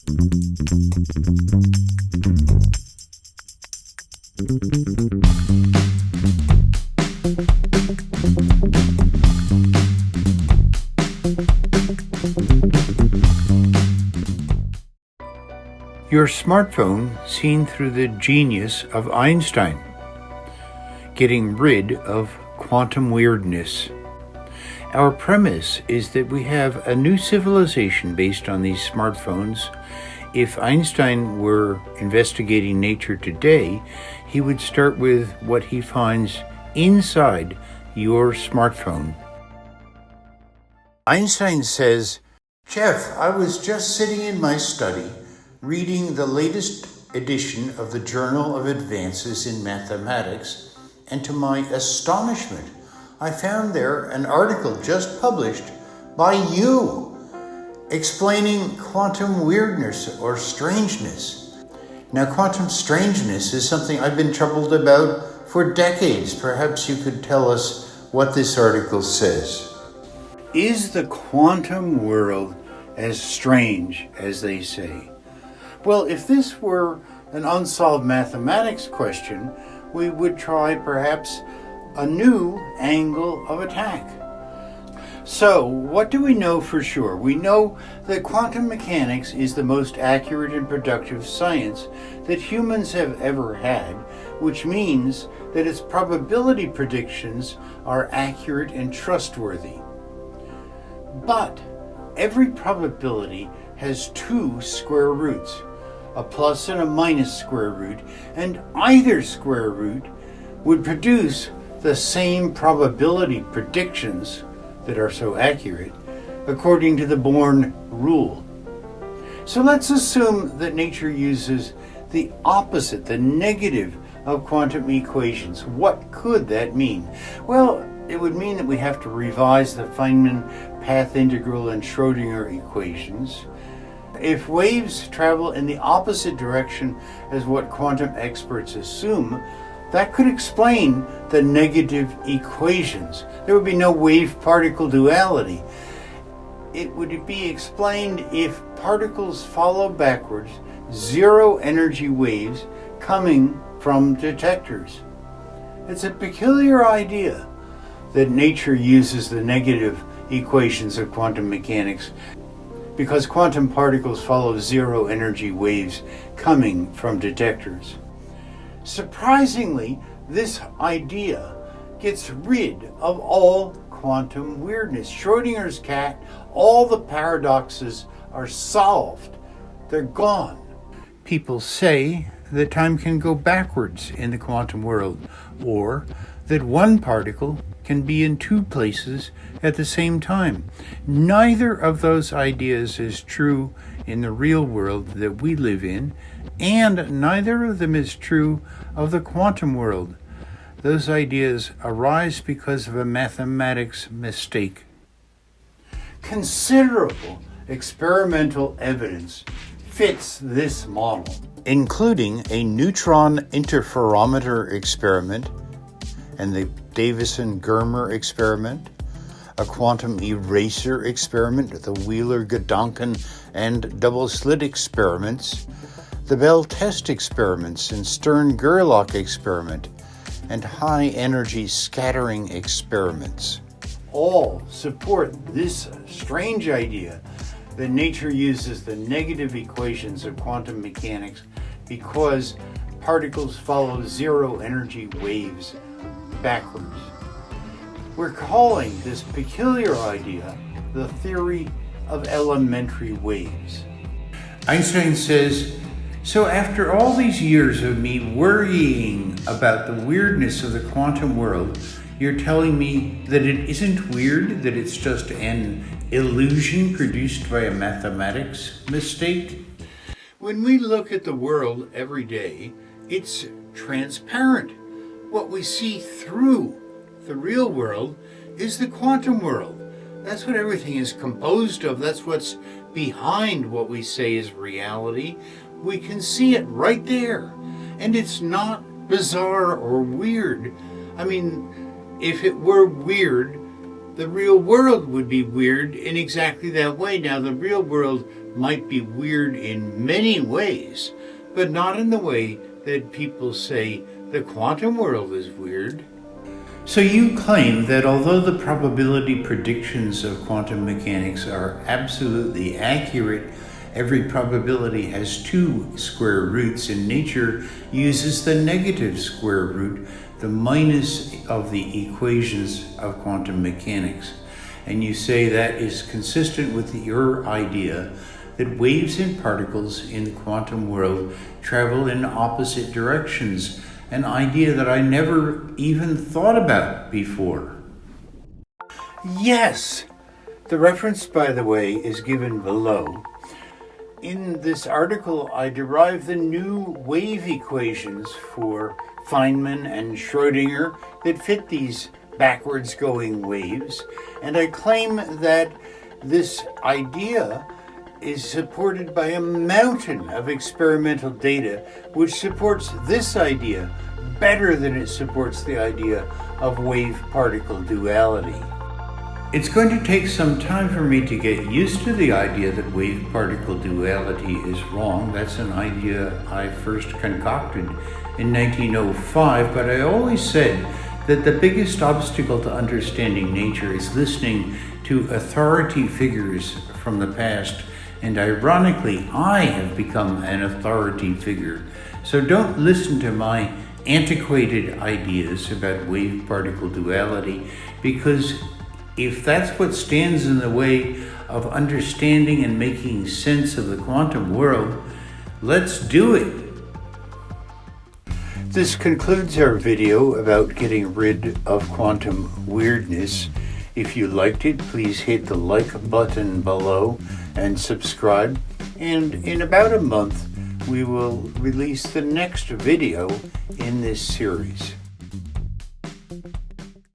Your smartphone seen through the genius of Einstein, getting rid of quantum weirdness. Our premise is that we have a new civilization based on these smartphones. If Einstein were investigating nature today, he would start with what he finds inside your smartphone. Einstein says, "Jeff, I was just sitting in my study reading the latest edition of the Journal of Advances in Mathematics, and to my astonishment, I found there an article just published by you explaining quantum weirdness or strangeness." Now, quantum strangeness is something I've been troubled about for decades. Perhaps you could tell us what this article says. Is the quantum world as strange as they say? Well, if this were an unsolved mathematics question, we would try perhaps a new angle of attack. So, what do we know for sure? We know that quantum mechanics is the most accurate and productive science that humans have ever had, which means that its probability predictions are accurate and trustworthy. But every probability has two square roots, a plus and a minus square root, and either square root would produce the same probability predictions that are so accurate, according to the Born rule. So let's assume that nature uses the opposite, the negative of quantum equations. What could that mean? Well, it would mean that we have to revise the Feynman path integral and Schrödinger equations. If waves travel in the opposite direction as what quantum experts assume, that could explain the negative equations. There would be no wave-particle duality. It would be explained if particles follow backwards zero-energy waves coming from detectors. It's a peculiar idea that nature uses the negative equations of quantum mechanics because quantum particles follow zero-energy waves coming from detectors. Surprisingly, this idea gets rid of all quantum weirdness. Schrödinger's cat, all the paradoxes are solved. They're gone. People say that time can go backwards in the quantum world, or that one particle can be in two places at the same time. Neither of those ideas is true in the real world that we live in, and neither of them is true of the quantum world. Those ideas arise because of a mathematics mistake. Considerable experimental evidence fits this model, including a neutron interferometer experiment and the Davison-Germer experiment, a quantum eraser experiment, the Wheeler-Gedanken and double-slit experiments, the Bell test experiments and Stern-Gerlach experiment, and high-energy scattering experiments. All support this strange idea that nature uses the negative equations of quantum mechanics because particles follow zero-energy waves backwards. We're calling this peculiar idea the theory of elementary waves. Einstein says, "So after all these years of me worrying about the weirdness of the quantum world, you're telling me that it isn't weird, that it's just an illusion produced by a mathematics mistake?" When we look at the world every day, it's transparent. What we see through the real world is the quantum world. That's what everything is composed of. That's what's behind what we say is reality. We can see it right there. And it's not bizarre or weird. I mean, if it were weird, the real world would be weird in exactly that way. Now, the real world might be weird in many ways, but not in the way that people say the quantum world is weird. So you claim that although the probability predictions of quantum mechanics are absolutely accurate, every probability has two square roots, and nature uses the negative square root, the minus of the equations of quantum mechanics. And you say that is consistent with your idea that waves and particles in the quantum world travel in opposite directions, an idea that I never even thought about before. Yes! The reference, by the way, is given below. In this article, I derive the new wave equations for Feynman and Schrödinger that fit these backwards going waves, and I claim that this idea is supported by a mountain of experimental data which supports this idea better than it supports the idea of wave-particle duality. It's going to take some time for me to get used to the idea that wave-particle duality is wrong. That's an idea I first concocted in 1905, but I always said that the biggest obstacle to understanding nature is listening to authority figures from the past, and ironically, I have become an authority figure. So don't listen to my antiquated ideas about wave-particle duality, because if that's what stands in the way of understanding and making sense of the quantum world, let's do it. This concludes our video about getting rid of quantum weirdness. If you liked it, please hit the like button below and subscribe. And in about a month, we will release the next video in this series.